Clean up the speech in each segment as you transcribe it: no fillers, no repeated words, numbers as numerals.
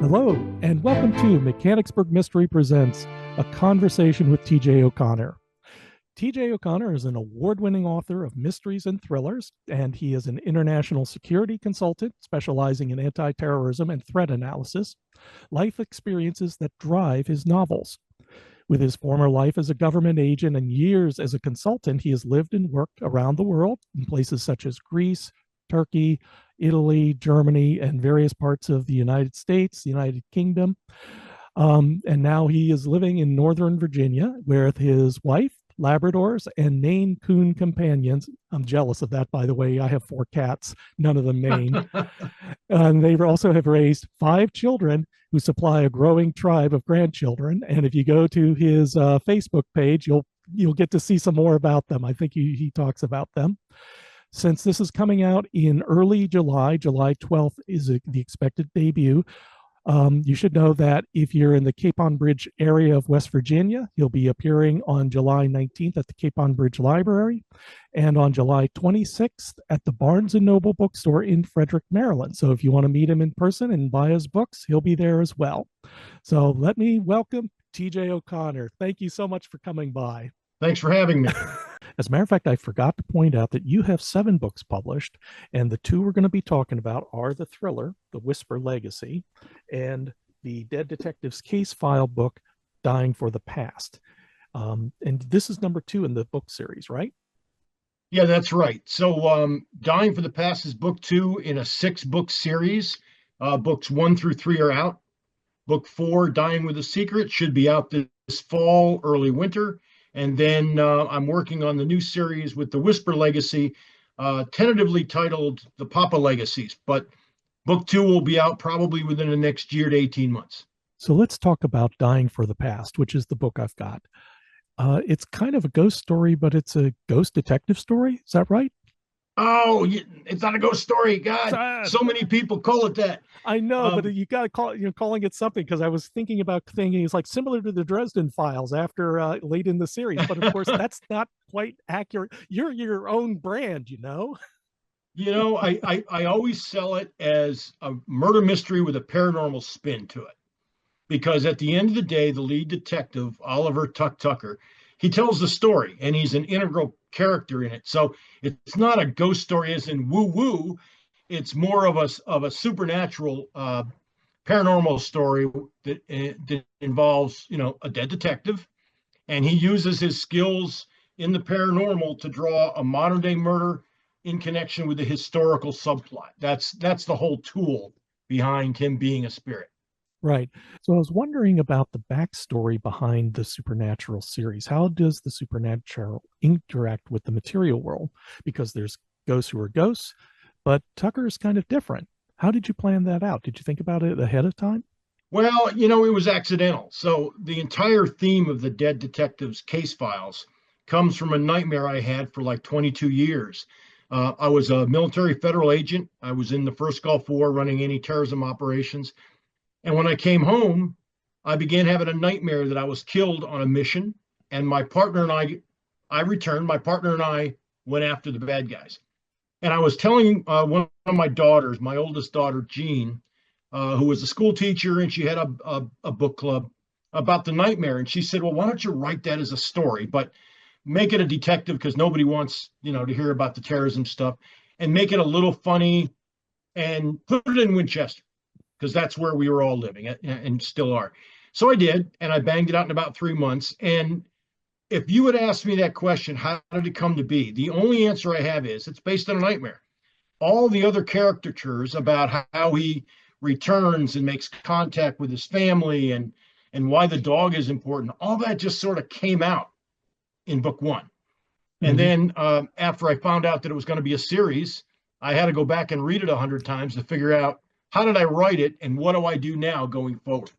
Hello, and welcome to Mechanicsburg Mystery Presents A Conversation with TJ O'Connor. TJ O'Connor is an award-winning author of mysteries and thrillers, and he is an international security consultant specializing in anti-terrorism and threat analysis, life experiences that drive his novels. With his former life as a government agent and years as a consultant, he has lived and worked around the world in places such as Greece, Turkey, Italy, Germany, and various parts of the United States, the United Kingdom. And now he is living in Northern Virginia with his wife, Labradors, and Maine Coon companions. I'm jealous of that, by the way. I have 4 cats, none of them Maine. And they also have raised 5 children who supply a growing tribe of grandchildren. And if you go to his Facebook page, you'll get to see some more about them. I think he talks about them. Since this is coming out in early July, July 12th is the expected debut. You should know that if you're in the Capon Bridge area of West Virginia, he'll be appearing on July 19th at the Capon Bridge Library and on July 26th at the Barnes & Noble bookstore in Frederick, Maryland. So if you want to meet him in person and buy his books, he'll be there as well. So let me welcome TJ O'Connor. Thank you so much for coming by. Thanks for having me. As a matter of fact, I forgot to point out that you have 7 books published, and the 2 we're going to be talking about are the thriller, The Whisper Legacy, and the Dead Detectives Casefile book, Dying for the Past. And this is number 2 in the book series, right? Yeah, that's right. So Dying for the Past is book 2 in a 6-book series. Books 1 through 3 are out. Book 4, Dying with a Secret, should be out this fall, early winter. And then I'm working on the new series with the Whisper Legacy, tentatively titled the Pappa Legacies. But book 2 will be out probably within the next year to 18 months. So let's talk about Dying for the Past, which is the book I've got. It's kind of a ghost story, but it's a ghost detective story. Is that right? Oh, it's not a ghost story. God, so many people call it that. I know, but you got to call it, calling it something, because I was thinking it's like similar to the Dresden Files after late in the series. But of course, that's not quite accurate. You're your own brand, You know, I always sell it as a murder mystery with a paranormal spin to it. Because at the end of the day, the lead detective, Oliver Tucker, he tells the story, and he's an integral character in it. So it's not a ghost story as in woo-woo. It's more of a supernatural paranormal story that involves, a dead detective, and he uses his skills in the paranormal to draw a modern day murder in connection with the historical subplot. That's the whole tool behind him being a spirit. Right. So I was wondering about the backstory behind the Supernatural series. How does the Supernatural interact with the material world? Because there's ghosts who are ghosts, but Tucker is kind of different. How did you plan that out? Did you think about it ahead of time? Well, it was accidental. So the entire theme of the Dead Detectives Casefiles comes from a nightmare I had for like 22 years. I was a military federal agent. I was in the first Gulf War running anti-terrorism operations. And when I came home, I began having a nightmare that I was killed on a mission. And my partner and I returned. My partner and I went after the bad guys. And I was telling one of my daughters, my oldest daughter, Jean, who was a school teacher, and she had a book club, about the nightmare. And she said, well, why don't you write that as a story, but make it a detective, because nobody wants, to hear about the terrorism stuff, and make it a little funny and put it in Winchester, because that's where we were all living and still are. So I did, and I banged it out in about 3 months. And if you had asked me that question, how did it come to be? The only answer I have is it's based on a nightmare. All the other caricatures about how he returns and makes contact with his family and why the dog is important, all that just sort of came out in book 1. Mm-hmm. And then after I found out that it was going to be a series, I had to go back and read it 100 times to figure out, how did I write it, and what do I do now going forward?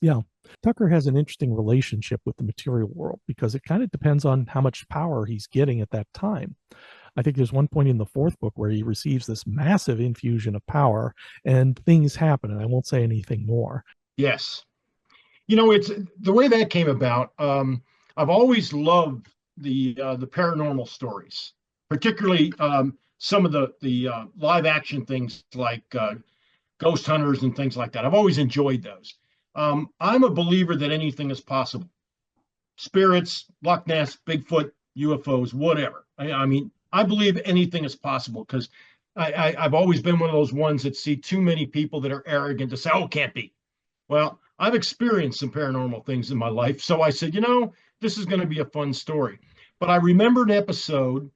Yeah. Tucker has an interesting relationship with the material world, because it kind of depends on how much power he's getting at that time. I think there's one point in the 4th book where he receives this massive infusion of power and things happen, and I won't say anything more. Yes. It's the way that came about. I've always loved the paranormal stories, particularly some of the live action things like ghost hunters and things like that. I've always enjoyed those. I'm a believer that anything is possible. Spirits, Loch Ness, Bigfoot, UFOs, whatever. I mean, I believe anything is possible because I've always been one of those ones that see too many people that are arrogant to say, oh, it can't be. Well, I've experienced some paranormal things in my life. So I said, this is going to be a fun story. But I remembered an episode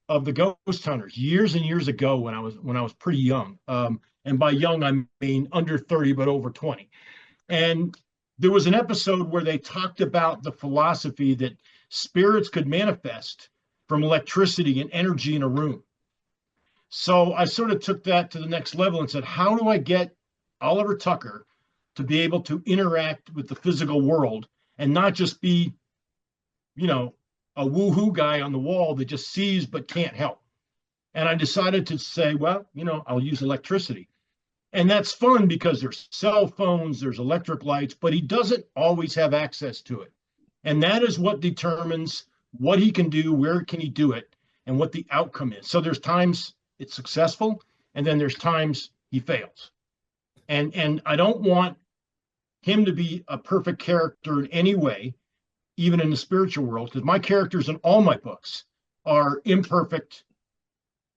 of the Ghost Hunters years and years ago when I was pretty young. And by young, I mean under 30, but over 20. And there was an episode where they talked about the philosophy that spirits could manifest from electricity and energy in a room. So I sort of took that to the next level and said, how do I get Oliver Tucker to be able to interact with the physical world and not just be, a woohoo guy on the wall that just sees but can't help? And I decided to say, well, I'll use electricity. And that's fun because there's cell phones, there's electric lights, but he doesn't always have access to it. And that is what determines what he can do, where can he do it, and what the outcome is. So there's times it's successful, and then there's times he fails. And I don't want him to be a perfect character in any way, even in the spiritual world, because my characters in all my books are imperfect.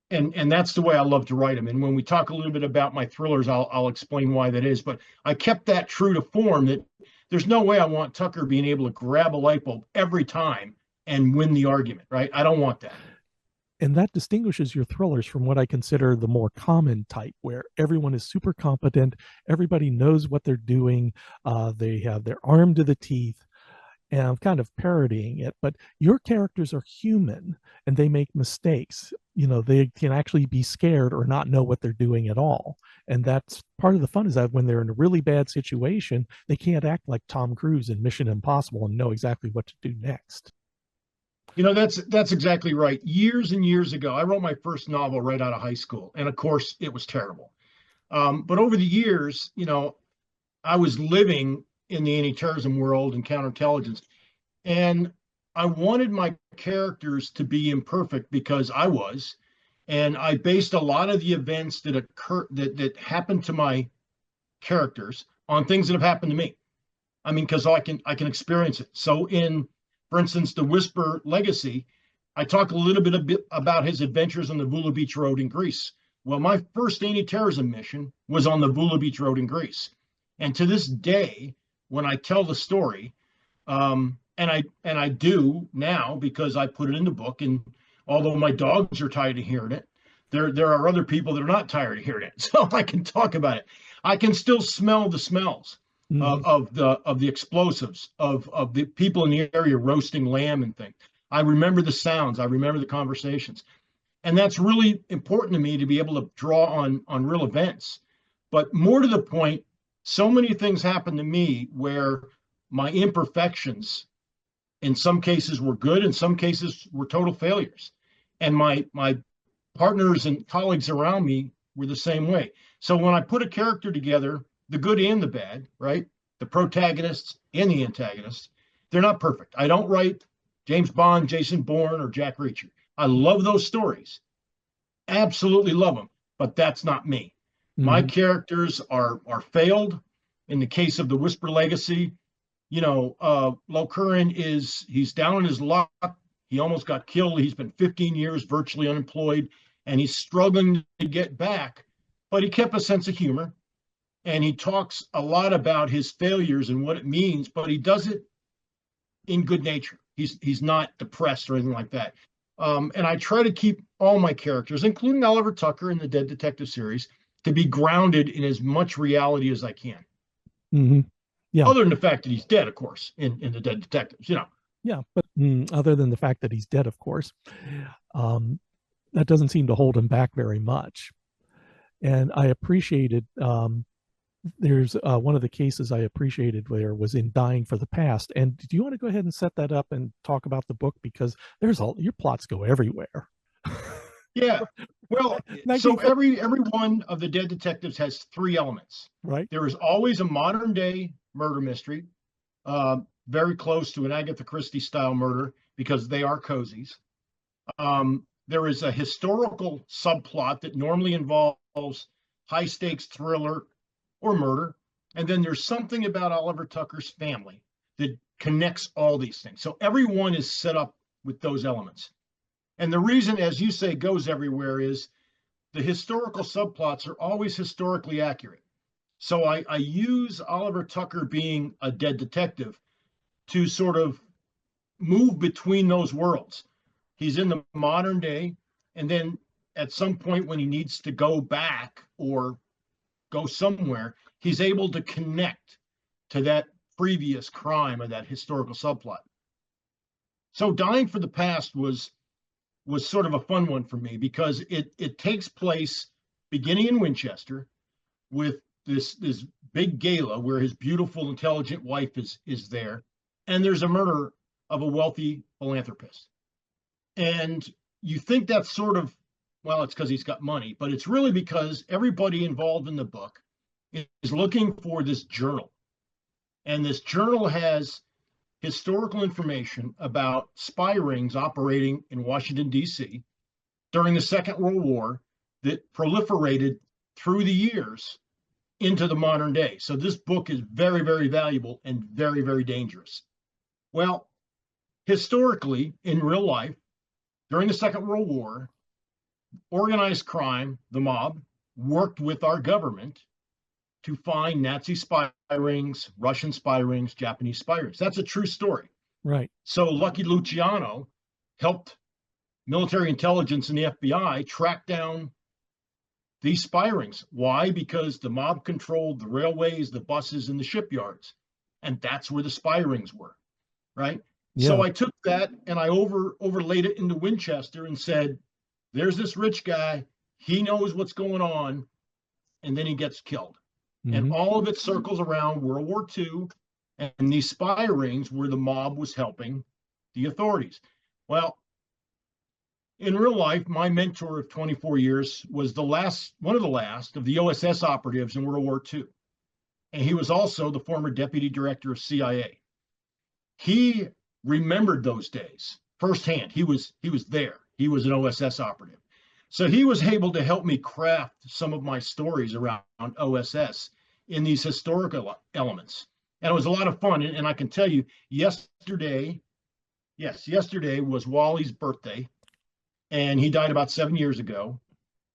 And that's the way I love to write them. And when we talk a little bit about my thrillers, I'll explain why that is. But I kept that true to form, that there's no way I want Tucker being able to grab a light bulb every time and win the argument, right? I don't want that. And that distinguishes your thrillers from what I consider the more common type, where everyone is super competent, everybody knows what they're doing, they're armed to the teeth. And I'm kind of parodying it, but your characters are human and they make mistakes. They can actually be scared or not know what they're doing at all. And that's part of the fun, is that when they're in a really bad situation, they can't act like Tom Cruise in Mission Impossible and know exactly what to do next. That's exactly right. Years and years ago, I wrote my first novel right out of high school. And of course, it was terrible. But over the years, I was living in the anti-terrorism world and counterintelligence. And I wanted my characters to be imperfect because I was. And I based a lot of the events that that happened to my characters on things that have happened to me. I mean, because I can experience it. So for instance, the Whisper Legacy, I talk a little bit about his adventures on the Vula Beach Road in Greece. Well, my first anti-terrorism mission was on the Vula Beach Road in Greece. And to this day, when I tell the story, and I do now because I put it in the book, and although my dogs are tired of hearing it, there are other people that are not tired of hearing it, so I can talk about it. I can still smell the smells of the explosives, of the people in the area roasting lamb and things. I remember the sounds, I remember the conversations, and that's really important to me, to be able to draw on real events. But more to the point, so many things happen to me where my imperfections, in some cases, were good, in some cases were total failures. And my partners and colleagues around me were the same way. So when I put a character together, the good and the bad, right? The protagonists and the antagonists, they're not perfect. I don't write James Bond, Jason Bourne, or Jack Reacher. I love those stories. Absolutely love them, but that's not me. My characters are failed. In the case of the Whisper Legacy, Lo Curran he's down on his luck. He almost got killed. He's been 15 years virtually unemployed, and he's struggling to get back, but he kept a sense of humor, and he talks a lot about his failures and what it means, but he does it in good nature. He's not depressed or anything like that. And I try to keep all my characters, including Oliver Tucker in the Dead Detective series, to be grounded in as much reality as I can. Mm-hmm. Yeah. Other than the fact that he's dead, of course, in the Dead Detectives, Yeah, but other than the fact that he's dead, of course, that doesn't seem to hold him back very much. And I appreciated, there's one of the cases I appreciated where was in Dying for the Past. And do you want to go ahead and set that up and talk about the book? Because your plots go everywhere. Yeah. Well, so every one of the Dead Detectives has three elements. Right. There is always a modern day murder mystery, very close to an Agatha Christie style murder, because they are cozies. There is a historical subplot that normally involves high stakes thriller, or murder. And then there's something about Oliver Tucker's family that connects all these things. So everyone is set up with those elements. And the reason, as you say, goes everywhere is the historical subplots are always historically accurate. So I use Oliver Tucker being a dead detective to sort of move between those worlds. He's in the modern day, and then at some point when he needs to go back or go somewhere, he's able to connect to that previous crime or that historical subplot. So Dying for the Past was sort of a fun one for me because it takes place beginning in Winchester with this big gala where his beautiful, intelligent wife is there, and there's a murder of a wealthy philanthropist. And you think that's sort of, well, it's because he's got money, but it's really because everybody involved in the book is looking for this journal. And this journal has historical information about spy rings operating in Washington, D.C. during the Second World War that proliferated through the years into the modern day. So this book is very, very valuable and very, very dangerous. Well, historically, in real life, during the Second World War, organized crime, the mob, worked with our government to find Nazi spy rings, Russian spy rings, Japanese spy rings. That's a true story. Right. So Lucky Luciano helped military intelligence and the FBI track down these spy rings. Why? Because the mob controlled the railways, the buses, and the shipyards. And that's where the spy rings were, right? Yeah. So I took that and I overlaid it into Winchester and said, there's this rich guy, he knows what's going on, and then he gets killed. Mm-hmm. And all of it circles around World War II and these spy rings where the mob was helping the authorities. Well, in real life, my mentor of 24 years was one of the last of the OSS operatives in World War II. And he was also the former deputy director of CIA. He remembered those days firsthand. He was there. He was an OSS operative. So he was able to help me craft some of my stories around OSS in these historical elements. And it was a lot of fun. And I can tell you, yesterday was Wally's birthday. And he died about 7 years ago.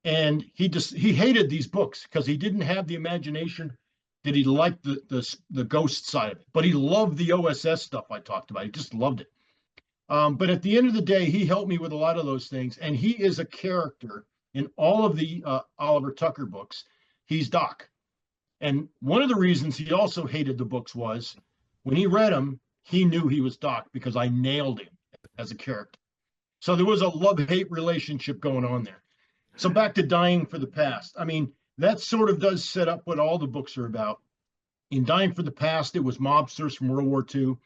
And he hated these books because he didn't have the imagination that he liked the ghost side of it. But he loved the OSS stuff I talked about. He just loved it. But at the end of the day, he helped me with a lot of those things. And he is a character in all of the Oliver Tucker books. He's Doc. And one of the reasons he also hated the books was when he read them, he knew he was Doc because I nailed him as a character. So there was a love-hate relationship going on there. So back to Dying for the Past. I mean, that sort of does set up what all the books are about. In Dying for the Past, it was mobsters from World War II.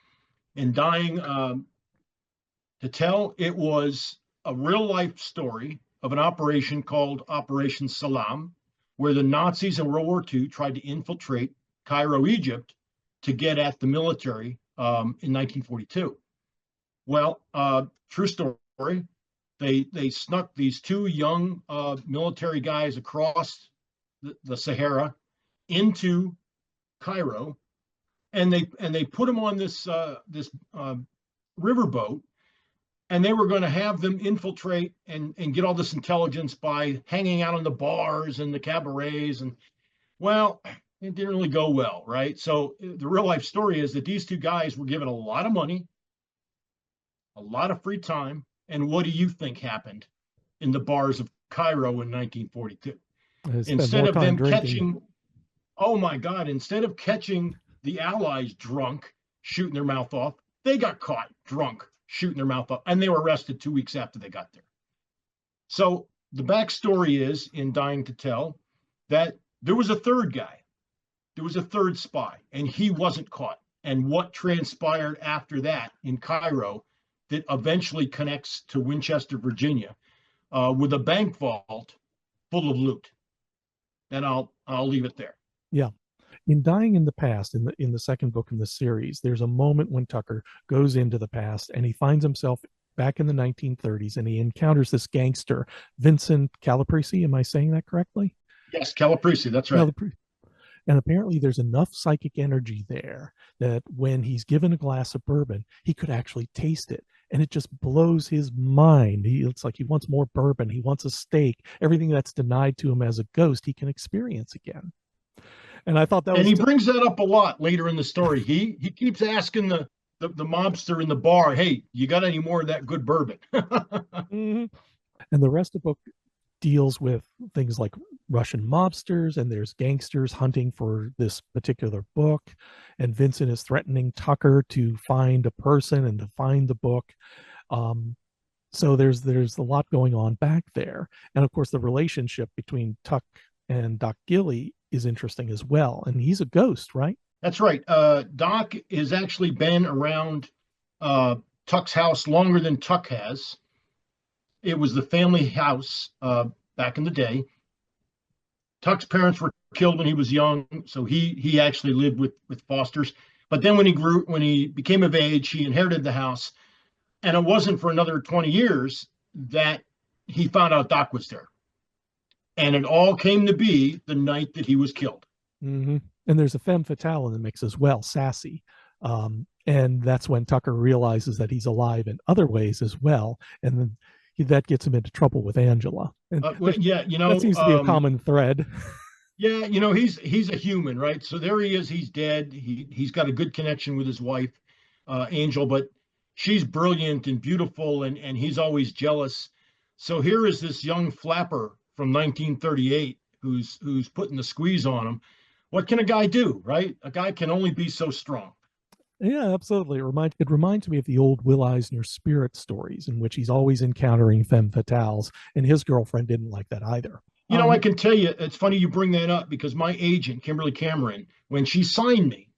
In Dying to Tell, it was a real-life story of an operation called Operation Salam, where the Nazis in World War II tried to infiltrate Cairo, Egypt, to get at the military in 1942. Well, true story. They snuck these two young military guys across the Sahara into Cairo, and they put them on this riverboat, and they were going to have them infiltrate and get all this intelligence by hanging out on the bars and the cabarets. And well, it didn't really go well, right? So the real life story is that these two guys were given a lot of money, a lot of free time. And what do you think happened in the bars of Cairo in 1942? Instead of them catching, oh my God, instead of catching the Allies drunk, shooting their mouth off, they got caught drunk, shooting their mouth off, and they were arrested 2 weeks after they got there. So the backstory is, in Dying to Tell, that there was a third guy. There was a third spy, and he wasn't caught. And what transpired after that in Cairo that eventually connects to Winchester, Virginia, with a bank vault full of loot. And I'll leave it there. Yeah. In Dying in the Past, in the second book in the series, there's a moment when Tucker goes into the past and he finds himself back in the 1930s and he encounters this gangster, Vincent Calabrese. Am I saying that correctly? Yes, Calabrese, that's right. Calabrese. And apparently, there's enough psychic energy there that when he's given a glass of bourbon, he could actually taste it. And it just blows his mind. It's like he wants more bourbon. He wants a steak. Everything that's denied to him as a ghost, he can experience again. And I thought that And was he brings that up a lot later in the story. He keeps asking the mobster in the bar, "Hey, you got any more of that good bourbon?" Mhm. And the rest of the book deals with things like Russian mobsters, and there's gangsters hunting for this particular book. And Vincent is threatening Tucker to find a person and to find the book. Um, so there's a lot going on back there. And of course, the relationship between Tuck and Doc Gilly is interesting as well. And he's a ghost, right? That's right. Doc has actually been around Tuck's house longer than Tuck has. It was the family house back in the day. Tuck's parents were killed when he was young, so he actually lived with Foster's. But then when he became of age, he inherited the house, and it wasn't for another 20 years that he found out Doc was there. And it all came to be the night that he was killed. Mm-hmm. And there's a femme fatale in the mix as well, Sassy. And that's when Tucker realizes that he's alive in other ways as well. And then that gets him into trouble with Angela. And Well, yeah, that seems to be a common thread. yeah, he's a human, right? So there he is. He's dead. He's got a good connection with his wife, Angel, but she's brilliant and beautiful, and he's always jealous. So here is this young flapper from 1938 who's putting the squeeze on him. What can a guy do, right? A guy can only be so strong. Yeah, absolutely. It reminds me of the old Will Eisner spirit stories in which he's always encountering femme fatales, and his girlfriend didn't like that either. I can tell you, it's funny you bring that up because my agent, Kimberly Cameron, when she signed me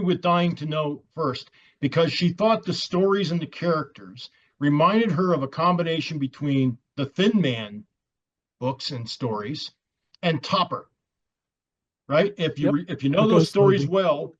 with Dying to Know first because she thought the stories and the characters reminded her of a combination between the Thin Man books and stories and Topper, right? Yep, if you the know those ghost stories movie. well,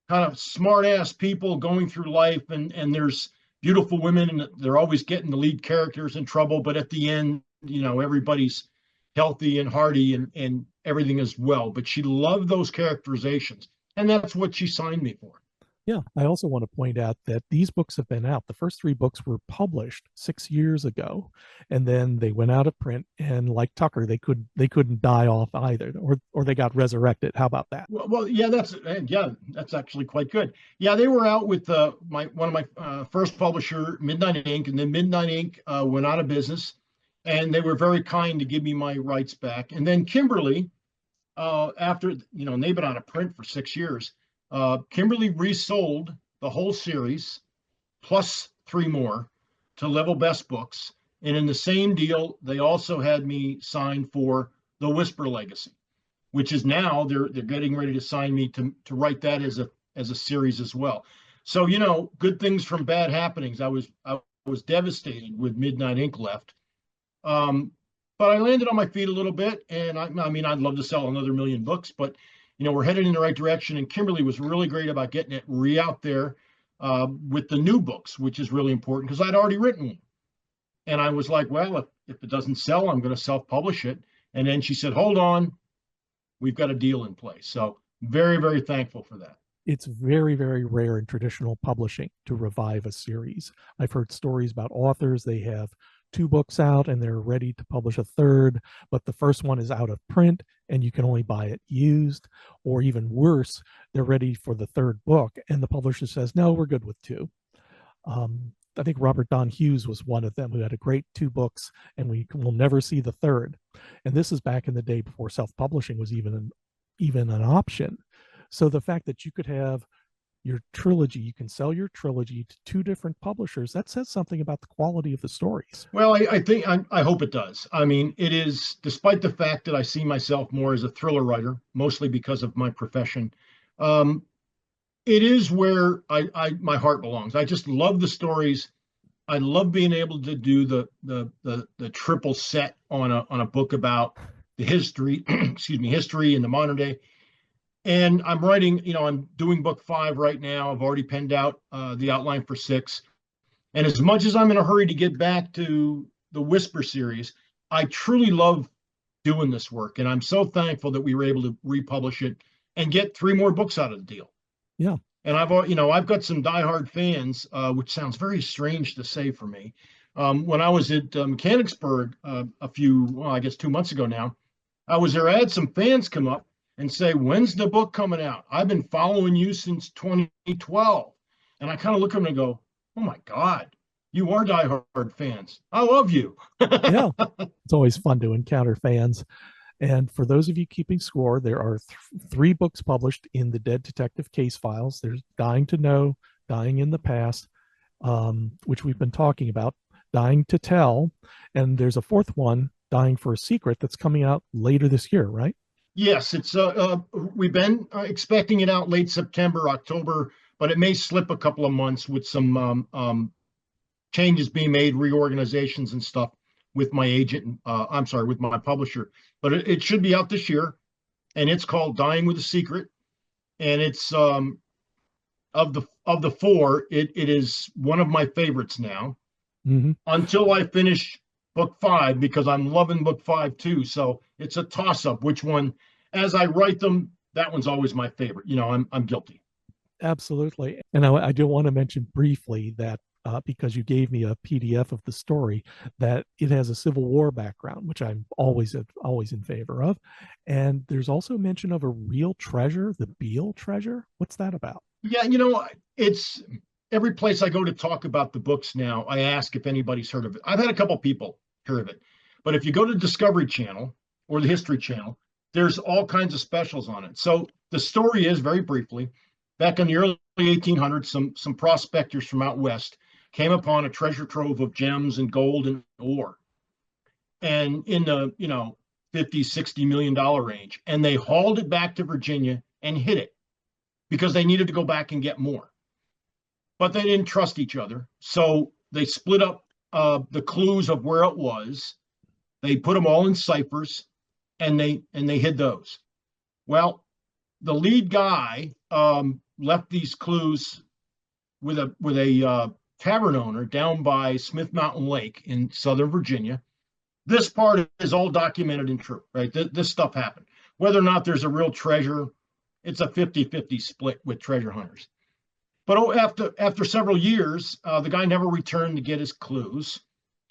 kind of smart ass people going through life, and there's beautiful women, and they're always getting the lead characters in trouble, but at the end, everybody's healthy and hearty and everything is well. But she loved those characterizations, and that's what she signed me for. Yeah, I also want to point out that these books have been out. The first three books were published 6 years ago, and then they went out of print. And like Tucker, they couldn't die off either, or they got resurrected. How about that? Well, yeah, that's actually quite good. Yeah, they were out with one of my first publisher, Midnight Ink, and then Midnight Ink went out of business, and they were very kind to give me my rights back. And then Kimberly, after and they've been out of print for 6 years. Kimberly resold the whole series plus three more to Level Best Books, and in the same deal, they also had me sign for the Whisper Legacy, which is now they're getting ready to sign me to write that as a series as well. So good things from bad happenings. I was devastated with Midnight Ink left. But I landed on my feet a little bit, and I mean, I'd love to sell another million books, but we're headed in the right direction. And Kimberly was really great about getting it out there with the new books, which is really important because I'd already written one. And I was like, well, if it doesn't sell, I'm going to self-publish it. And then she said, hold on, we've got a deal in place. So very, very thankful for that. It's very, very rare in traditional publishing to revive a series. I've heard stories about authors, they have two books out and they're ready to publish a third, but the first one is out of print and you can only buy it used. Or even worse, they're ready for the third book and the publisher says, no, we're good with two. I think Robert Don Hughes was one of them who had a great two books and we will never see the third. And this is back in the day before self-publishing was even an option. So the fact that you could have your trilogy, you can sell your trilogy to two different publishers, that says something about the quality of the stories. Well, I hope it does. I mean, it is, despite the fact that I see myself more as a thriller writer, mostly because of my profession. It is where my heart belongs. I just love the stories. I love being able to do the triple set on a book about the history, history in the modern day. And I'm writing, I'm doing book 5 right now. I've already penned out the outline for 6. And as much as I'm in a hurry to get back to the Whisper series, I truly love doing this work. And I'm so thankful that we were able to republish it and get 3 more books out of the deal. Yeah. And I've got some diehard fans, which sounds very strange to say for me. When I was at Mechanicsburg I guess 2 months ago now, I was there. I had some fans come up and say, "When's the book coming out? I've been following you since 2012." And I kind of look at them and go, "Oh my God, you are diehard fans. I love you." Yeah. It's always fun to encounter fans. And for those of you keeping score, there are 3 books published in the Dead Detective Casefiles. There's Dying to Know, Dying in the Past, which we've been talking about, Dying to Tell, and there's a 4th one, Dying for a Secret, that's coming out later this year, right? Yes, it's we've been expecting it out late September, October, but it may slip a couple of months with some changes being made, reorganizations and stuff with my agent. I'm sorry, with my publisher. But it should be out this year, and it's called Dying with a Secret, and it's of the 4, it is one of my favorites now. Mm-hmm. Until I finish book 5, because I'm loving book 5 too. So it's a toss up which one. As I write them, that one's always my favorite. I'm guilty. Absolutely. And I do want to mention briefly that because you gave me a PDF of the story, that it has a Civil War background, which I'm always in favor of. And there's also mention of a real treasure, the Beale treasure. What's that about? Yeah, it's every place I go to talk about the books now, I ask if anybody's heard of it. I've had a couple people hear of it. But if you go to Discovery Channel or the History Channel, there's all kinds of specials on it. So the story is, very briefly, back in the early 1800s, some prospectors from out west came upon a treasure trove of gems and gold and ore, and in the 50-60 million dollar range, and they hauled it back to Virginia and hid it because they needed to go back and get more. But they didn't trust each other, so they split up the clues of where it was. They put them all in ciphers, and they hid those. Well, the lead guy left these clues with a tavern owner down by Smith Mountain Lake in Southern Virginia. This part is all documented and true, right? This stuff happened. Whether or not there's a real treasure, it's a 50-50 split with treasure hunters. But after several years, the guy never returned to get his clues.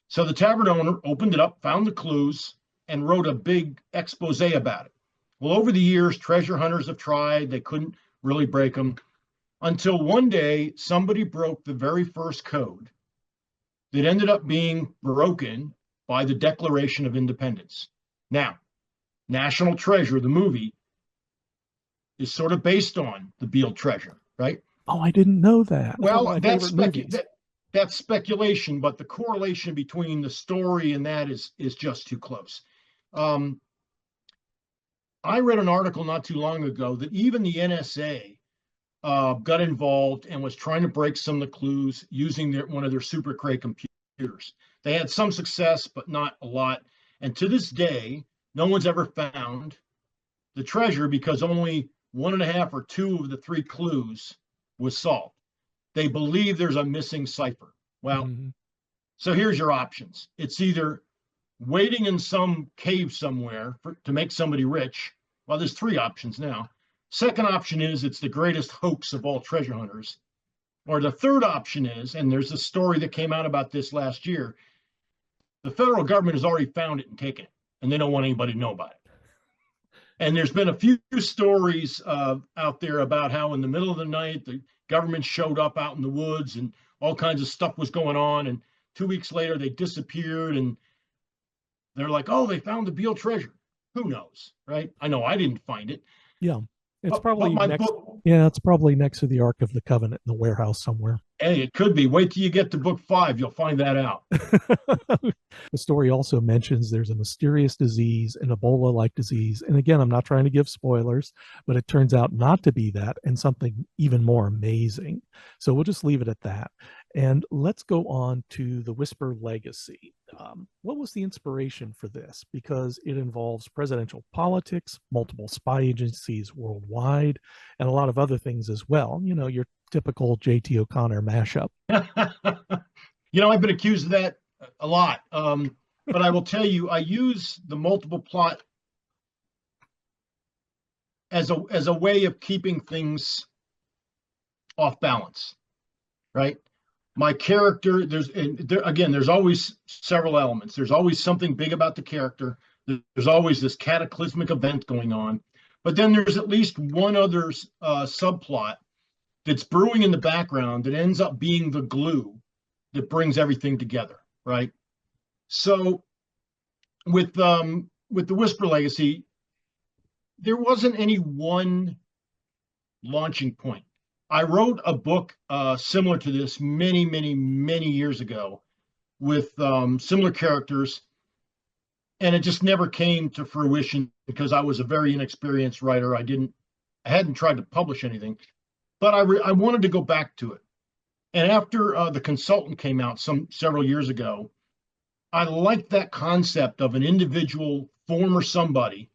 So the tavern owner opened it up, found the clues, and wrote a big expose about it. Well, over the years, treasure hunters have tried. They couldn't really break them, until one day somebody broke the very first code that ended up being broken by the Declaration of Independence. Now, National Treasure, the movie, is sort of based on the Beale treasure, right? Oh, I didn't know that. Well, that's speculation, but the correlation between the story and that is just too close. I read an article not too long ago that even the NSA got involved and was trying to break some of the clues using one of their Super Cray computers. They had some success, but not a lot. And to this day, no one's ever found the treasure because only 1.5 or 2 of the 3 clues was solved. They believe there's a missing cipher. Well, So here's your options. It's either waiting in some cave somewhere to make somebody rich. Well, there's 3 options now. Second option is it's the greatest hoax of all treasure hunters. Or the third option is, and there's a story that came out about this last year, the federal government has already found it and taken it, and they don't want anybody to know about it. And there's been a few stories out there about how in the middle of the night, the government showed up out in the woods and all kinds of stuff was going on. And 2 weeks later, they disappeared and they're like, oh, they found the Beale treasure. Who knows, right? I know I didn't find it. Yeah. It's probably it's probably next to the Ark of the Covenant in the warehouse somewhere. Hey, it could be. Wait till you get to book 5. You'll find that out. The story also mentions there's a mysterious disease, an Ebola-like disease. And again, I'm not trying to give spoilers, but it turns out not to be that and something even more amazing. So we'll just leave it at that. And let's go on to the Whisper Legacy. What was the inspiration for this? Because it involves presidential politics, multiple spy agencies worldwide, and a lot of other things as well. Your typical J.T. O'Connor mashup. I've been accused of that a lot. But I will tell you, I use the multiple plot as a way of keeping things off balance, right? My character, there's always several elements. There's always something big about the character. There's always this cataclysmic event going on, but then there's at least one other subplot that's brewing in the background that ends up being the glue that brings everything together, right? So with the Whisper Legacy, there wasn't any one launching point. I wrote a book similar to this many, many, many years ago with similar characters, and it just never came to fruition because I was a very inexperienced writer. I hadn't tried to publish anything, but I wanted to go back to it. And after The Consultant came out several years ago, I liked that concept of an individual former somebody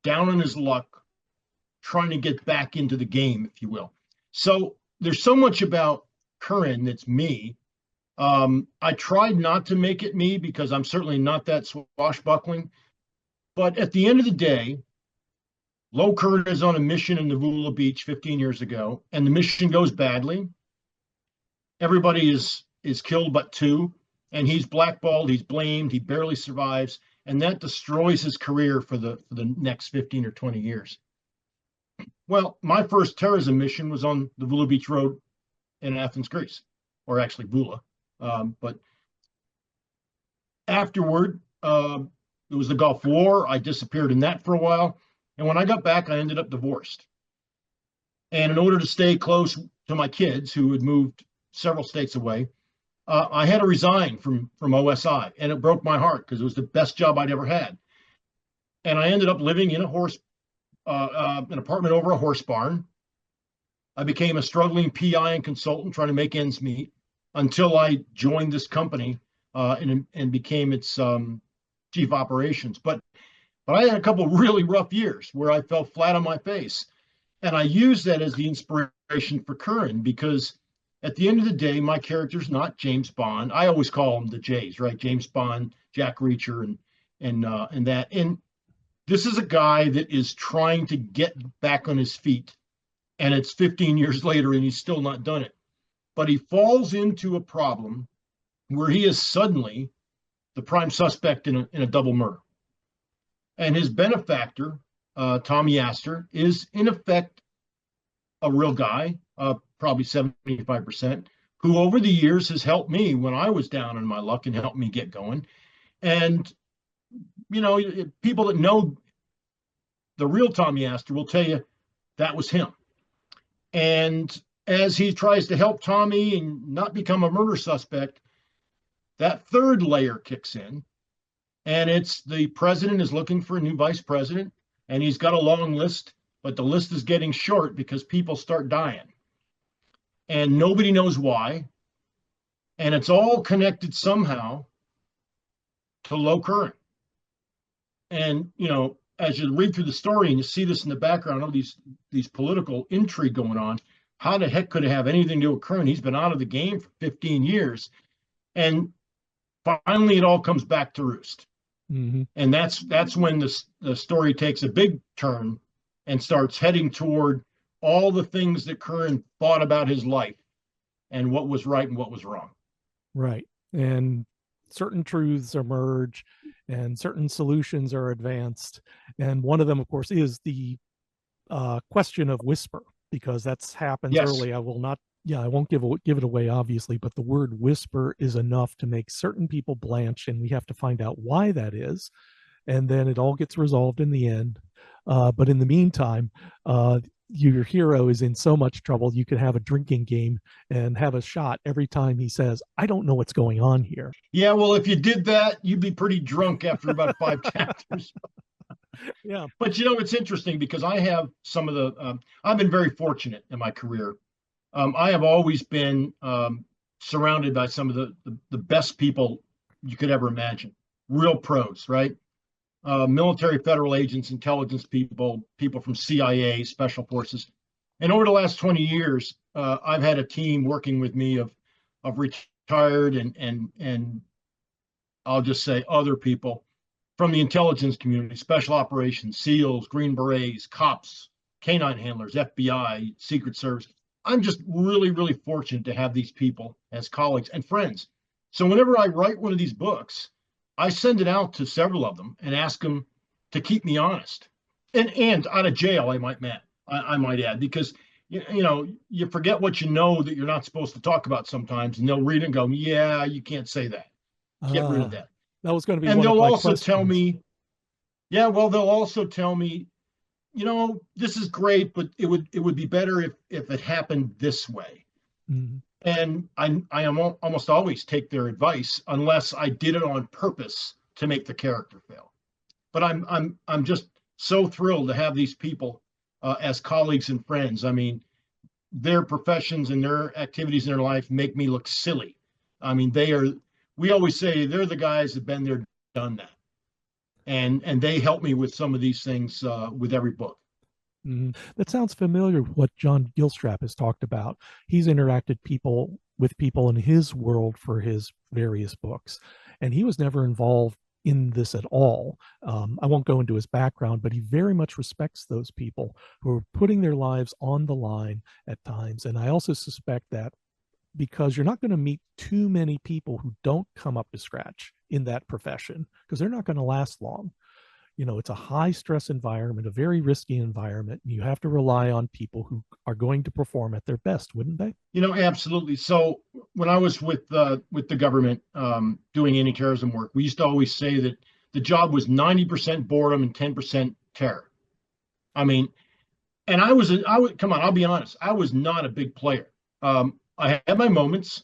down on his luck, trying to get back into the game, if you will. So there's so much about Curran that's me. I tried not to make it me because I'm certainly not that swashbuckling. But at the end of the day, Lo Curran is on a mission in Navula Beach 15 years ago, and the mission goes badly. Everybody is killed but two, and he's blackballed, he's blamed, he barely survives, and that destroys his career for the next 15 or 20 years. Well, my first terrorism mission was on the Vula Beach Road in Athens, Greece, or actually Vula. But afterward, it was the Gulf War. I disappeared in that for a while. And when I got back, I ended up divorced. And in order to stay close to my kids, who had moved several states away, I had to resign from OSI. And it broke my heart because it was the best job I'd ever had. And I ended up living in an apartment over a horse barn. I became a struggling PI and consultant trying to make ends meet until I joined this company and became its chief operations. But I had a couple of really rough years where I fell flat on my face. And I used that as the inspiration for Curran because at the end of the day, my character's not James Bond. I always call them the J's, right? James Bond, Jack Reacher, and that. And this is a guy that is trying to get back on his feet, and it's 15 years later, and he's still not done it. But he falls into a problem where he is suddenly the prime suspect in a double murder. And his benefactor, Tommy Astor, is in effect a real guy, probably 75%, who over the years has helped me when I was down on my luck and helped me get going. And you know, people that know the real Tommy Astor will tell you that was him. And as he tries to help Tommy and not become a murder suspect, that third layer kicks in. And it's the president is looking for a new vice president, and he's got a long list, but the list is getting short because people start dying. And nobody knows why. And it's all connected somehow to Lo Curran. And, you know, as you read through the story and you see this in the background, all these political intrigue going on, how the heck could it have anything to do with Curran? He's been out of the game for 15 years. And finally, it all comes back to roost. Mm-hmm. And that's when the story takes a big turn and starts heading toward all the things that Curran thought about his life and what was right and what was wrong. Right. And certain truths emerge and certain solutions are advanced. And one of them, of course, is the question of whisper, because that's happens early. I won't give it away, obviously, but the word whisper is enough to make certain people blanch, and we have to find out why that is. And then it all gets resolved in the end. But in the meantime, your hero is in so much trouble, you could have a drinking game and have a shot every time he says, I don't know what's going on here. Yeah, well, if you did that, you'd be pretty drunk after about 5 chapters. Yeah. But, you know, it's interesting because I have some of the, I've been very fortunate in my career. I have always been surrounded by some of the best people you could ever imagine. Real pros, right? Military federal agents, intelligence people, people from CIA, special forces. And over the last 20 years, I've had a team working with me of retired and I'll just say other people from the intelligence community, special operations, SEALs, Green Berets, cops, canine handlers, FBI, Secret Service. I'm just really, really fortunate to have these people as colleagues and friends. So whenever I write one of these books, I send it out to several of them and ask them to keep me honest, and out of jail, I might add, because you forget what you know that you're not supposed to talk about sometimes, and they'll read it and go, yeah, you can't say that. Get rid of that. That was going to be And one of they'll my also questions. tell me, yeah, well, they'll also tell me, this is great, but it would be better if it happened this way. Mhm. And I am almost always take their advice unless I did it on purpose to make the character fail. But I'm just so thrilled to have these people as colleagues and friends. I mean, their professions and their activities in their life make me look silly. I mean, we always say they're the guys that been there, done that. And they help me with some of these things with every book. That sounds familiar with what John Gilstrap has talked about. He's interacted with people in his world for his various books, and he was never involved in this at all. I won't go into his background, but he very much respects those people who are putting their lives on the line at times. And I also suspect that because you're not going to meet too many people who don't come up to scratch in that profession, because they're not going to last long. It's a high stress environment, a very risky environment, and you have to rely on people who are going to perform at their best, wouldn't they? Absolutely. So when I was with the government doing anti-terrorism work, we used to always say that the job was 90% boredom and 10% terror. I mean, and I would come on, I'll be honest, I was not a big player. I had my moments.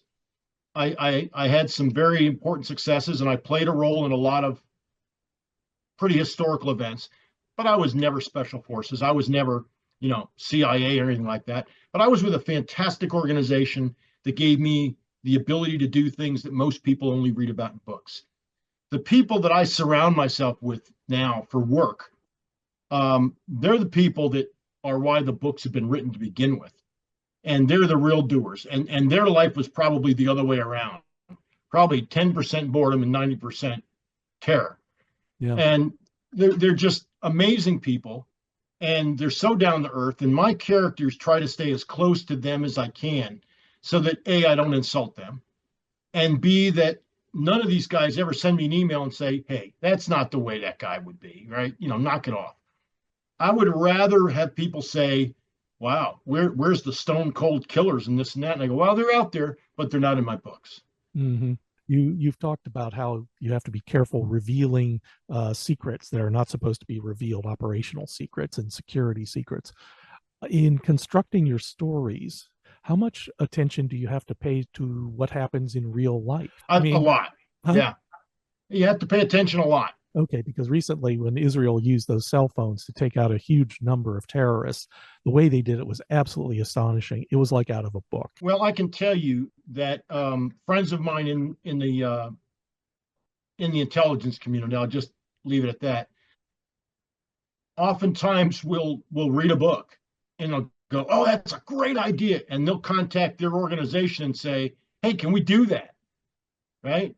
I had some very important successes, and I played a role in a lot of pretty historical events, but I was never special forces. I was never, CIA or anything like that. But I was with a fantastic organization that gave me the ability to do things that most people only read about in books. The people that I surround myself with now for work, they're the people that are why the books have been written to begin with. And they're the real doers. And their life was probably the other way around, probably 10% boredom and 90% terror. Yeah. And they're just amazing people, and they're so down to earth. And my characters try to stay as close to them as I can, so that A, I don't insult them, and B, that none of these guys ever send me an email and say, hey, that's not the way that guy would be, right? Knock it off. I would rather have people say, wow, where's the stone cold killers and this and that? And I go, well, they're out there, but they're not in my books. Mm-hmm. You've talked about how you have to be careful revealing secrets that are not supposed to be revealed, operational secrets and security secrets. In constructing your stories, how much attention do you have to pay to what happens in real life? A lot. Huh? Yeah. You have to pay attention a lot. Okay, because recently when Israel used those cell phones to take out a huge number of terrorists, the way they did it was absolutely astonishing. It was like out of a book. Well, I can tell you that friends of mine in the intelligence community, I'll just leave it at that, oftentimes will read a book and they'll go, oh, that's a great idea. And they'll contact their organization and say, hey, can we do that? Right?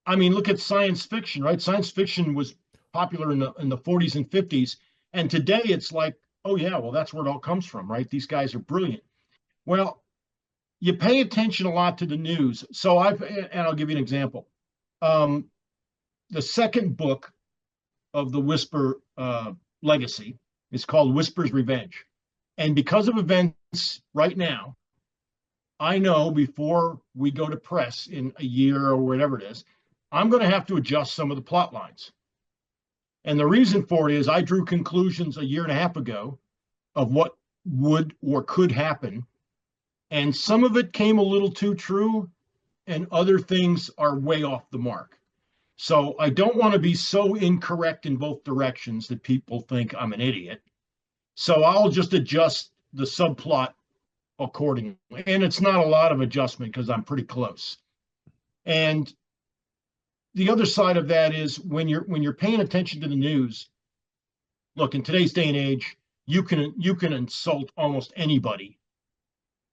I mean, look at science fiction, right? Science fiction was popular in the 40s and 50s. And today it's like, oh, yeah, well, that's where it all comes from, right? These guys are brilliant. Well, you pay attention a lot to the news. So and I'll give you an example. The second book of the Whisper Legacy is called Whisper's Revenge. And because of events right now, I know before we go to press in a year or whatever it is, I'm going to have to adjust some of the plot lines. And the reason for it is I drew conclusions a year and a half ago of what would or could happen. And some of it came a little too true, and other things are way off the mark. So I don't want to be so incorrect in both directions that people think I'm an idiot. So I'll just adjust the subplot accordingly. And it's not a lot of adjustment because I'm pretty close. And the other side of that is when you're paying attention to the news, look, in today's day and age, you can insult almost anybody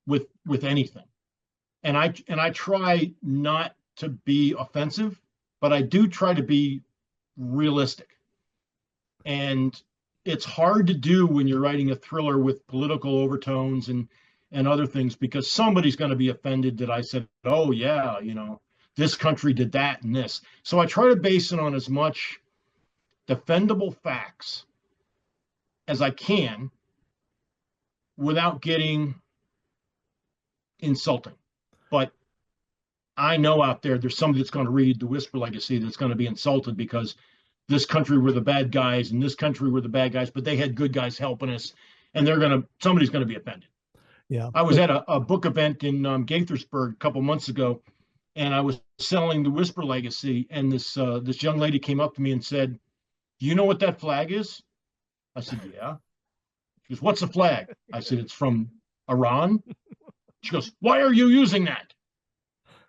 with anything. And I try not to be offensive, but I do try to be realistic. And it's hard to do when you're writing a thriller with political overtones and other things, because somebody's going to be offended that I said, oh yeah, this country did that and this. So I try to base it on as much defendable facts as I can without getting insulting. But I know out there's somebody that's going to read The Whisper Legacy that's going to be insulted because this country were the bad guys and this country were the bad guys, but they had good guys helping us, and somebody's going to be offended. Yeah. I was at a book event in Gaithersburg a couple months ago, and I was selling The Whisper Legacy, and this young lady came up to me and said, "Do you know what that flag is?" I said, "Yeah." She goes, "What's the flag?" I said, "It's from Iran." She goes, "Why are you using that?"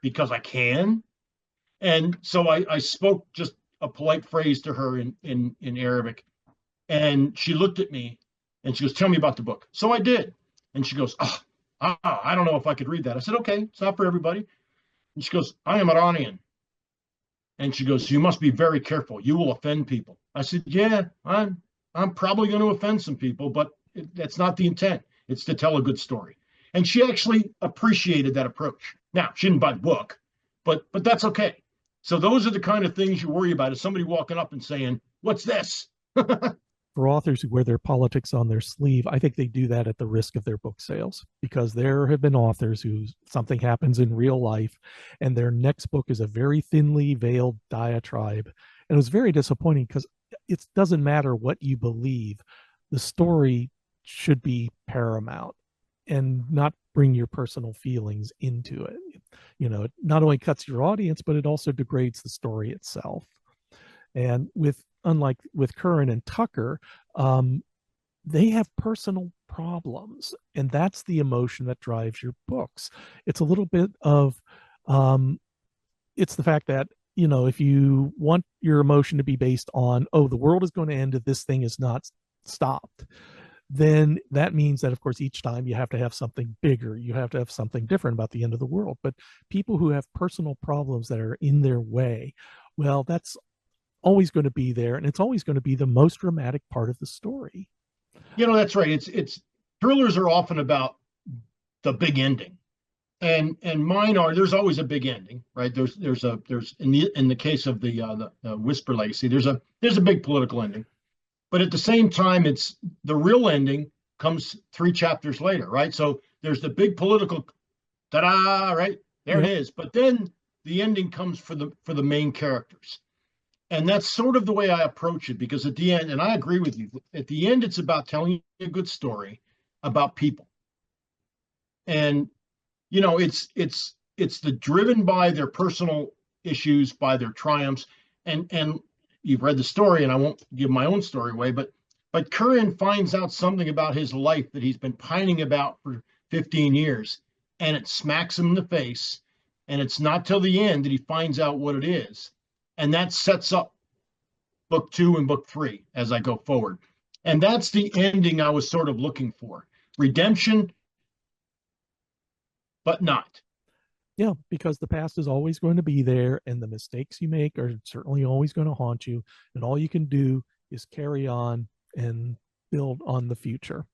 Because I can. And so I spoke just a polite phrase to her in Arabic, and she looked at me and she goes, "Tell me about the book." So I did. And she goes, I don't know if I could read that. I said, "Okay, it's not for everybody." And she goes, "I am Iranian." And she goes, "You must be very careful. You will offend people." I said, "Yeah, I'm probably going to offend some people, but that's not the intent. It's to tell a good story." And she actually appreciated that approach. Now, she didn't buy the book, but that's okay. So those are the kind of things you worry about, is somebody walking up and saying, "What's this?" For authors who wear their politics on their sleeve, I think they do that at the risk of their book sales, because there have been authors who something happens in real life and their next book is a very thinly veiled diatribe. And it was very disappointing because it doesn't matter what you believe, the story should be paramount and not bring your personal feelings into it. It not only cuts your audience, but it also degrades the story itself. And unlike with Curran and Tucker, they have personal problems, and that's the emotion that drives your books. It's a little bit of it's the fact that, if you want your emotion to be based on, oh, the world is going to end if this thing is not stopped, then that means that, of course, each time you have to have something bigger, you have to have something different about the end of the world. But people who have personal problems that are in their way, well, that's always going to be there, and it's always going to be the most dramatic part of the story. That's right. It's thrillers are often about the big ending, and mine are. There's always a big ending, right? There's in the case of the Whisper Legacy, there's a big political ending, but at the same time, it's the real ending comes 3 chapters later, right? So there's the big political, ta-da, right? There it is. But then the ending comes for the main characters. And that's sort of the way I approach it, because at the end, and I agree with you, at the end, it's about telling a good story about people. And, it's the driven by their personal issues, by their triumphs. And you've read the story, and I won't give my own story away, but Curran finds out something about his life that he's been pining about for 15 years, and it smacks him in the face. And it's not till the end that he finds out what it is. And that sets up book 2 and book 3 as I go forward. And that's the ending I was sort of looking for. Redemption, but not. Yeah, because the past is always going to be there, and the mistakes you make are certainly always going to haunt you. And all you can do is carry on and build on the future.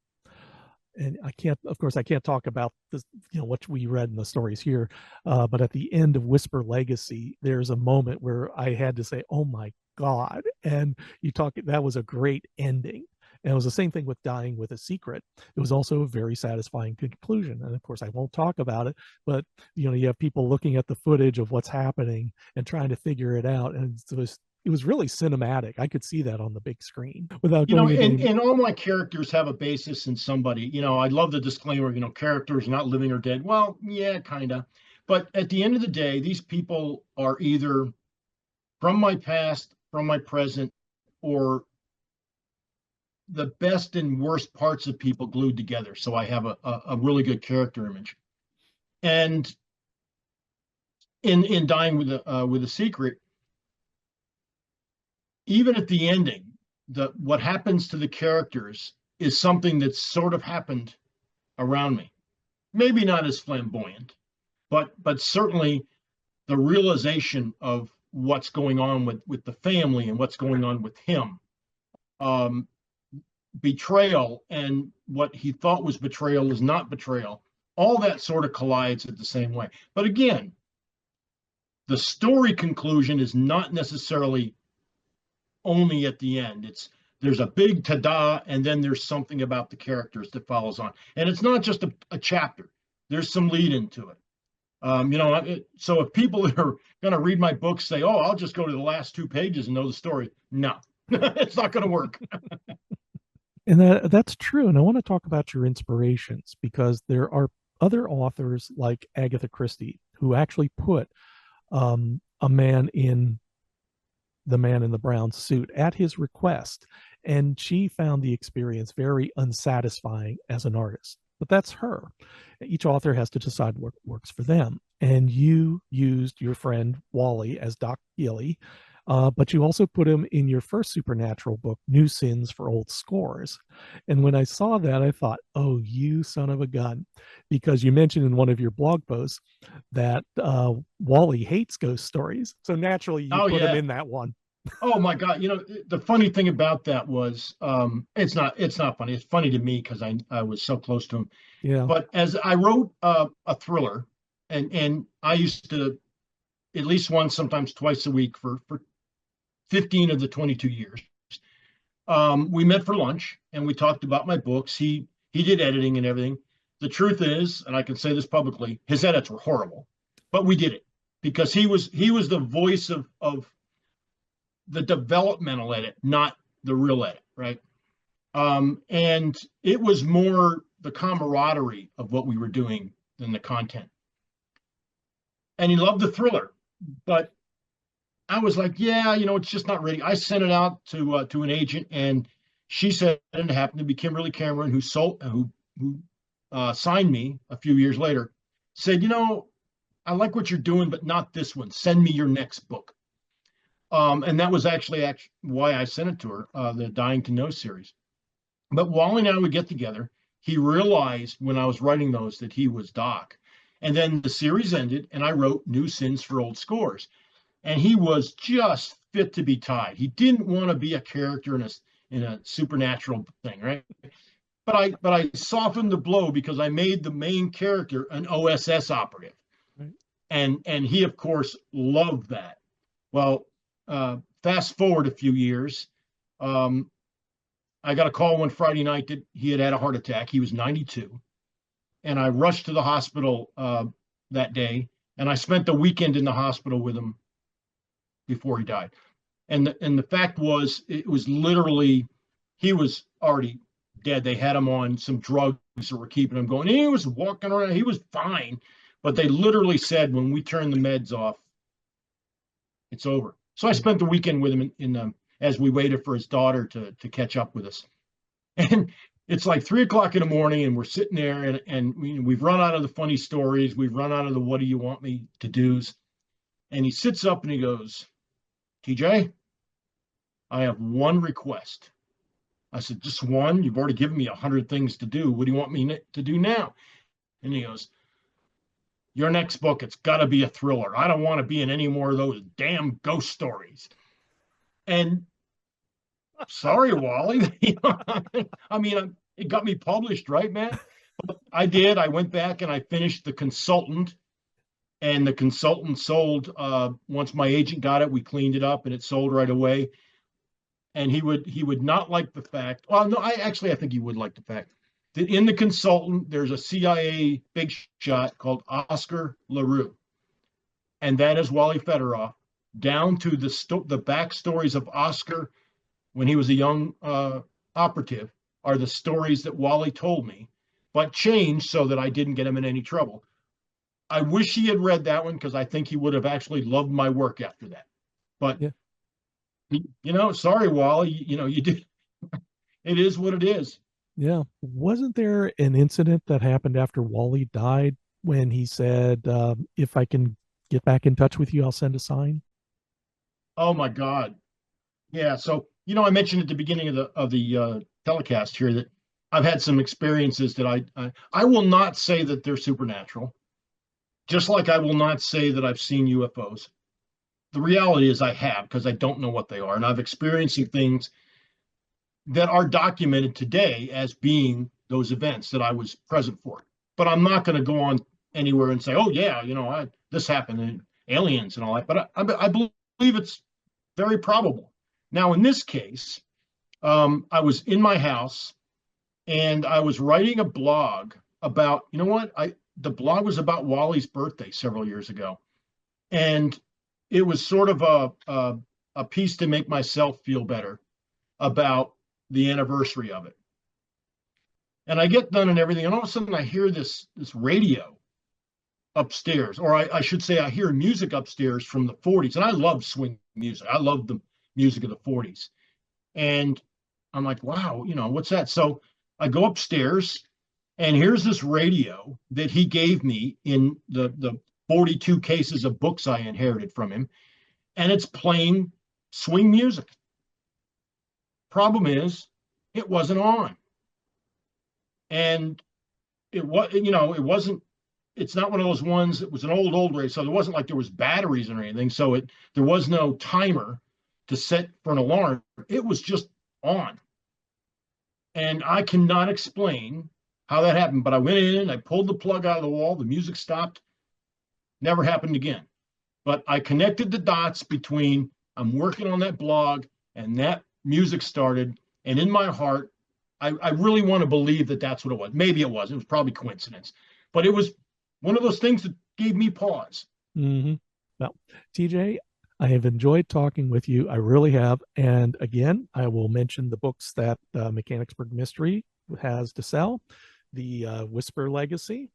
And of course, I can't talk about this, what we read in the stories here. But at the end of Whisper Legacy, there's a moment where I had to say, "Oh my God." And that was a great ending. And it was the same thing with Dying with a Secret. It was also a very satisfying conclusion. And of course, I won't talk about it, but you have people looking at the footage of what's happening and trying to figure it out. And it was really cinematic. I could see that on the big screen without going into and all my characters have a basis in somebody. I love the disclaimer, characters not living or dead. Well, yeah, kind of. But at the end of the day, these people are either from my past, from my present, or the best and worst parts of people glued together. So I have a really good character image. And in Dying with a Secret, even at the ending, what happens to the characters is something that's sort of happened around me. Maybe not as flamboyant, but certainly the realization of what's going on with the family and what's going on with him. Um, Betrayal and what he thought was betrayal is not betrayal. All that sort of collides at the same way. But again, the story conclusion is not necessarily only at the end. There's a big ta-da, and then there's something about the characters that follows on. And it's not just a chapter. There's some lead into it. So if people are going to read my book say, oh, I'll just go to the last 2 pages and know the story. No, it's not going to work. And that's true. And I want to talk about your inspirations, because there are other authors like Agatha Christie who actually put a man in the man in the brown suit at his request. And she found the experience very unsatisfying as an artist. But that's her. Each author has to decide what works for them. And you used your friend Wally as Doc Gilly, but you also put him in your first supernatural book, New Sins for Old Scores. And when I saw that, I thought, oh, you son of a gun, because you mentioned in one of your blog posts that Wally hates ghost stories. So naturally, you put him in that one. Oh my God! The funny thing about that was, it's not funny. It's funny to me because I was so close to him. Yeah. But as I wrote a thriller, and I used to at least once, sometimes twice a week for 15 of the 22 years. We met for lunch and we talked about my books. He did editing and everything. The truth is, and I can say this publicly, his edits were horrible, but we did it because he was the voice of the developmental edit, not the real edit, right? And it was more the camaraderie of what we were doing than the content. And he loved the thriller, but I was like, yeah, it's just not ready. I sent it out to an agent, and she said, and it happened to be Kimberly Cameron, who signed me a few years later, said, I like what you're doing, but not this one. Send me your next book. And that was actually why I sent it to her, the Dying to Know series. But Wally and I would get together. He realized when I was writing those that he was Doc. And then the series ended, and I wrote New Sins for Old Scores. And he was just fit to be tied. He didn't want to be a character in a supernatural thing, right? But I softened the blow because I made the main character an OSS operative. Right. And he, of course, loved that. Well, fast forward a few years, I got a call one Friday night that he had a heart attack. He was 92. And I rushed to the hospital that day, and I spent the weekend in the hospital with him before he died. And the fact was, it was literally, he was already dead. They had him on some drugs that were keeping him going. And he was walking around. He was fine. But they literally said, when we turn the meds off, it's over. So I spent the weekend with him as we waited for his daughter to catch up with us. And it's like 3:00 in the morning, and we're sitting there, and we've run out of the funny stories. We've run out of the what do you want me to do's. And he sits up and he goes, TJ, I have one request. I said, just one? You've already given me 100 things to do. What do you want me to do now? And he goes, your next book, it's got to be a thriller. I don't want to be in any more of those damn ghost stories. And sorry, Wally. I mean, it got me published, right, man? But I did. I went back and I finished The Consultant. And The Consultant sold. Once my agent got it, we cleaned it up and it sold right away. And he would not like the fact. Well, no, I think he would like the fact that in The Consultant, there's a CIA big shot called Oscar LaRue. And that is Wally Fedorov, down to the backstories of Oscar when he was a young operative are the stories that Wally told me, but changed so that I didn't get him in any trouble. I wish he had read that one because I think he would have actually loved my work after that. But, sorry, Wally, you did. It is what it is. Yeah. Wasn't there an incident that happened after Wally died when he said, if I can get back in touch with you, I'll send a sign? Oh, my God. Yeah. So, I mentioned at the beginning of the telecast here that I've had some experiences that I will not say that they're supernatural. Just like I will not say that I've seen UFOs. The reality is I have, because I don't know what they are. And I've experienced things that are documented today as being those events that I was present for. But I'm not going to go on anywhere and say, oh, yeah, this happened and aliens and all that. But I believe it's very probable. Now, in this case, I was in my house and I was writing a blog about, the blog was about Wally's birthday several years ago. And it was sort of a piece to make myself feel better about the anniversary of it. And I get done and everything, and all of a sudden I hear this radio upstairs, or I should say I hear music upstairs from the 40s. And I love swing music. I love the music of the 40s. And I'm like, wow, what's that? So I go upstairs, and here's this radio that he gave me in the 42 cases of books I inherited from him, and it's playing swing music. Problem is, it wasn't on. And it wasn't, it's not one of those ones, it was an old radio, so there wasn't like there was batteries or anything, so there was no timer to set for an alarm. It was just on. And I cannot explain how that happened, but I went in, I pulled the plug out of the wall, the music stopped, never happened again. But I connected the dots between I'm working on that blog and that music started, and in my heart, I really want to believe that that's what it was. Maybe it was. It was probably coincidence. But it was one of those things that gave me pause. Mm-hmm. Well, TJ, I have enjoyed talking with you. I really have. And again, I will mention the books that Mechanicsburg Mystery has to sell, the Whisper Legacy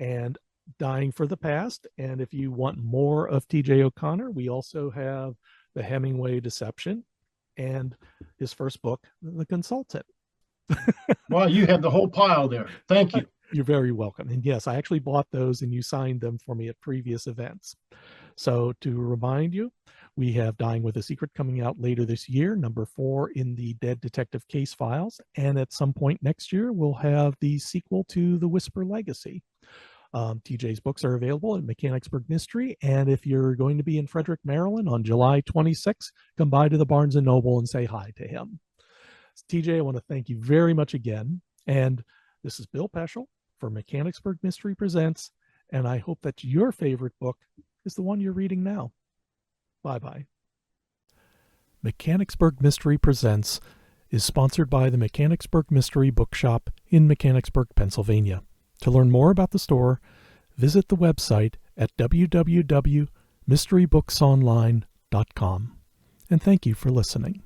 and Dying for the Past. And if you want more of TJ O'Connor, we also have the Hemingway Deception and his first book, The Consultant. Well, you have the whole pile there. Thank you. You're very welcome. And yes, I actually bought those and you signed them for me at previous events. So to remind you, we have Dying with a Secret coming out later this year, number 4 in the Dead Detective Casefiles. And at some point next year, we'll have the sequel to The Whisper Legacy. TJ's books are available at Mechanicsburg Mystery. And if you're going to be in Frederick, Maryland on July 26th, come by to the Barnes & Noble and say hi to him. TJ, I want to thank you very much again. And this is Bill Peschel for Mechanicsburg Mystery Presents. And I hope that your favorite book is the one you're reading now. Bye-bye. Mechanicsburg Mystery Presents is sponsored by the Mechanicsburg Mystery Bookshop in Mechanicsburg, Pennsylvania. To learn more about the store, visit the website at www.mysterybooksonline.com. And thank you for listening.